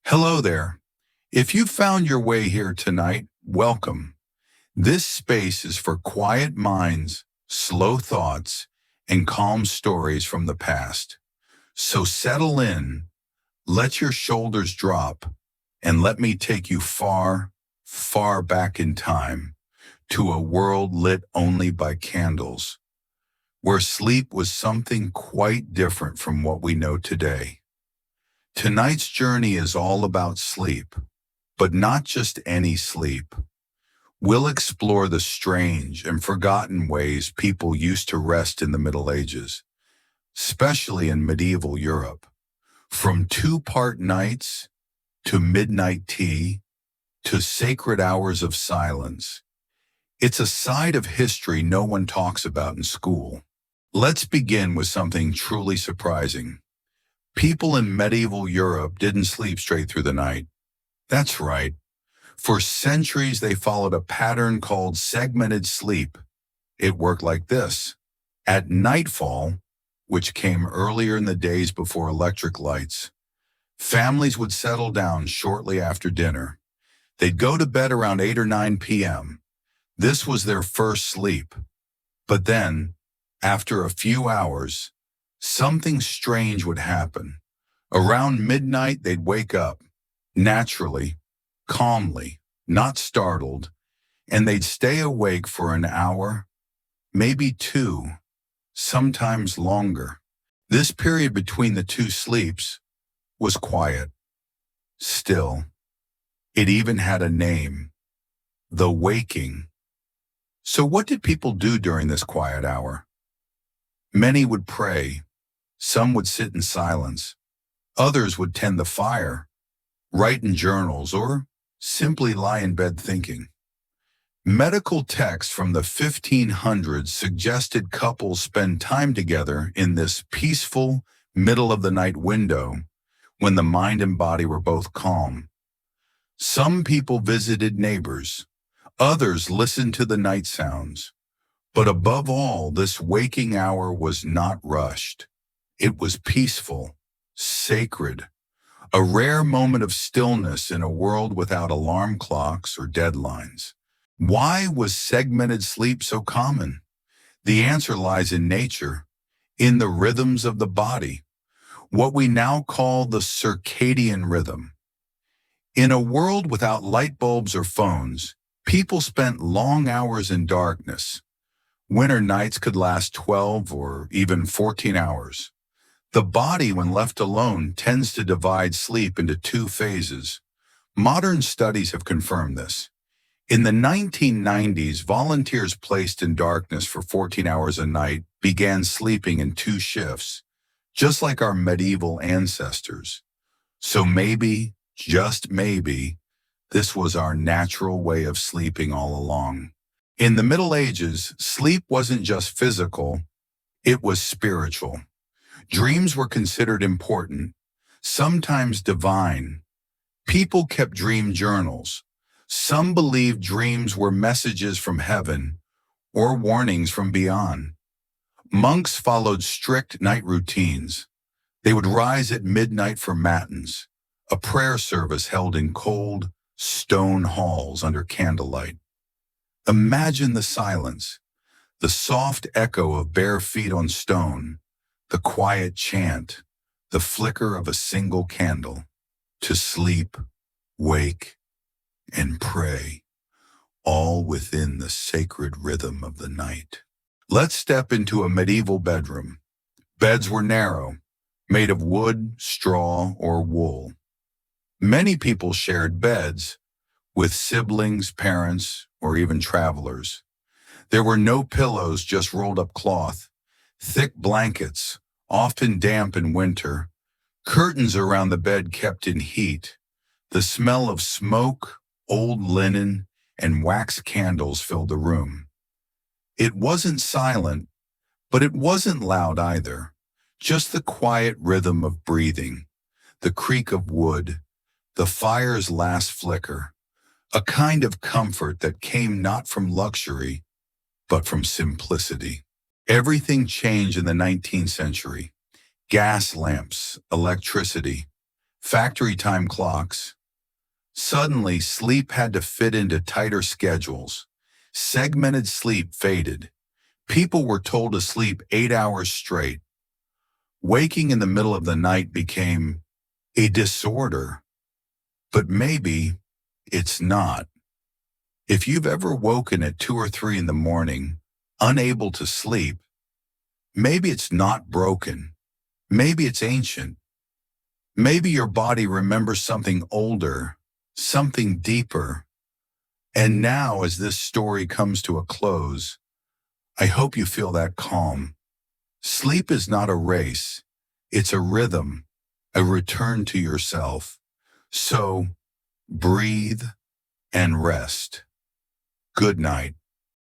Hello there. If you found your way here tonight, welcome. This space is for quiet minds, slow thoughts, and calm stories from the past. So settle in, let your shoulders drop, and let me take you far, far back in time to a world lit only by candles, where sleep was something quite different from what we know today. Tonight's journey is all about sleep, but not just any sleep. We'll explore the strange and forgotten ways people used to rest in the Middle Ages, especially in medieval Europe. From two-part nights to midnight tea to sacred hours of silence. It's a side of history no one talks about in school. Let's begin with something truly surprising. People in medieval Europe didn't sleep straight through the night. That's right. For centuries, they followed a pattern called segmented sleep. It worked like this. At nightfall, which came earlier in the days before electric lights, families would settle down shortly after dinner. They'd go to bed around 8 or 9 p.m. This was their first sleep. But then, after a few hours, something strange would happen. Around midnight, they'd wake up, naturally, calmly, not startled, and they'd stay awake for an hour, maybe two, sometimes longer. This period between the two sleeps was quiet, still. It even had a name, the waking. So what did people do during this quiet hour? Many would pray. Some would sit in silence. Others would tend the fire, write in journals, or simply lie in bed thinking. Medical texts from the 1500s suggested couples spend time together in this peaceful, middle-of-the-night window when the mind and body were both calm. Some people visited neighbors. Others listened to the night sounds. But above all, this waking hour was not rushed. It was peaceful, sacred, a rare moment of stillness in a world without alarm clocks or deadlines. Why was segmented sleep so common? The answer lies in nature, in the rhythms of the body, what we now call the circadian rhythm. In a world without light bulbs or phones, people spent long hours in darkness. Winter nights could last 12 or even 14 hours. The body, when left alone, tends to divide sleep into two phases. Modern studies have confirmed this. In the 1990s, volunteers placed in darkness for 14 hours a night began sleeping in two shifts, just like our medieval ancestors. So maybe, just maybe, this was our natural way of sleeping all along. In the Middle Ages, sleep wasn't just physical, it was spiritual. Dreams were considered important, sometimes divine. People kept dream journals. Some believed dreams were messages from heaven or warnings from beyond. Monks followed strict night routines. They would rise at midnight for matins, a prayer service held in cold, stone halls under candlelight. Imagine the silence, the soft echo of bare feet on stone, the quiet chant, the flicker of a single candle. To sleep, wake, and pray, all within the sacred rhythm of the night. Let's step into a medieval bedroom. Beds were narrow, made of wood, straw, or wool. Many people shared beds with siblings, parents, or even travelers. There were no pillows, just rolled up cloth, thick blankets, often damp in winter, curtains around the bed kept in heat. The smell of smoke, old linen, and wax candles filled the room. It wasn't silent, but it wasn't loud either, just the quiet rhythm of breathing, the creak of wood, the fire's last flicker, a kind of comfort that came not from luxury, but from simplicity. Everything changed in the 19th century. Gas lamps, electricity, factory time clocks. Suddenly, sleep had to fit into tighter schedules. Segmented sleep faded. People were told to sleep 8 hours straight. Waking in the middle of the night became a disorder. But maybe it's not. If you've ever woken at 2 or 3 in the morning, unable to sleep, maybe it's not broken. Maybe it's ancient. Maybe your body remembers something older, something deeper. And now, as this story comes to a close, I hope you feel that calm. Sleep is not a race. It's a rhythm, a return to yourself. So, breathe and rest. Good night.